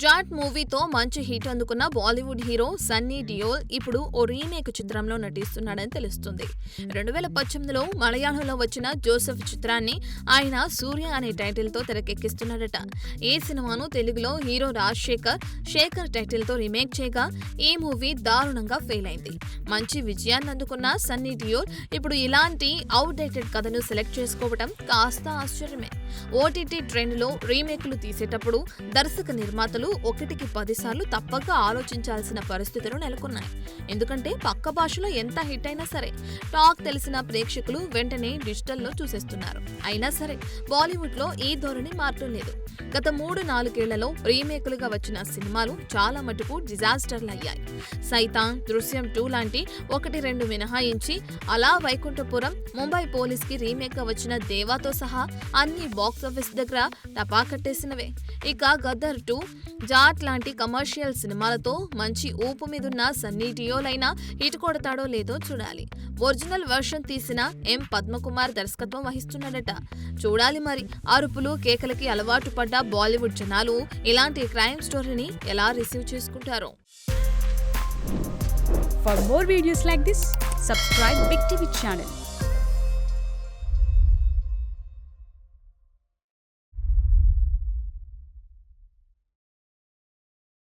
జాట్ మూవీతో మంచి హిట్ అందుకున్న బాలీవుడ్ హీరో సన్నీ డియోల్ ఇప్పుడు ఓ రీమేక్ చిత్రంలో నటిస్తున్నాడని తెలుస్తుంది. 2018లో మలయాళంలో వచ్చిన జోసెఫ్ చిత్రాన్ని ఆయన సూర్య అనే టైటిల్ తో తెరకెక్కిస్తున్నాడట. ఈ సినిమాను తెలుగులో హీరో శేఖర్ టైటిల్ తో రీమేక్ చేయగా ఈ మూవీ దారుణంగా ఫెయిల్ అయింది. మంచి విజయాన్ని అందుకున్న సన్నీ డియోల్ ఇప్పుడు ఇలాంటి అవుట్ డేటెడ్ కథను సెలెక్ట్ చేసుకోవడం కాస్త ఆశ్చర్యమే. ఓటీటీ ట్రెండ్ లో రీమేక్లు తీసేటప్పుడు దర్శక నిర్మాతలు 1కి 10 సార్లు తప్పక ఆలోచించాల్సిన పరిస్థితులు నెలకొన్నాయి. ఎందుకంటే పక్క భాషలో ఎంత హిట్ అయినా సరే టాక్ తెలిసిన ప్రేక్షకులు వెంటనే డిజిటల్లో చూసేస్తున్నారు. అయినా సరే బాలీవుడ్ లో ఈ ధోరణి మారటం లేదు. గత 3-4 ఏళ్లలో రీమేకులుగా వచ్చిన సినిమాలు చాలా మటుకు డిజాస్టర్లు అయ్యాయి. సైతాన్, దృశ్యం 2 లాంటి 1-2 మినహాయించి అలా వైకుంఠపురం, ముంబై పోలీస్ కి రీమేక్ గా వచ్చిన దేవాతో సహా అన్ని బాక్సాఫీస్ దగ్గర టపాకట్టేసినవే. ఇక గద్దర్ 2, జాట్ లాంటి కమర్షియల్ సినిమాలతో మంచి ఊపు మీదున్న సన్నీ డియోల్ అయినా హిట్ కొడతాడో లేదో చూడాలి. ఒరిజినల్ వెర్షన్ తీసిన ఎం పద్మకుమార్ దర్శకత్వం వహిస్తున్నాడట. చూడాలి మరి అరుపులు కేకలకి అలవాటు పడ్డ బాలీవుడ్ జనాలు ఇలాంటి క్రైమ్ స్టోరీని ఎలా రిసీవ్ చేసుకుంటారో. For more videos like this, subscribe Big TV channel.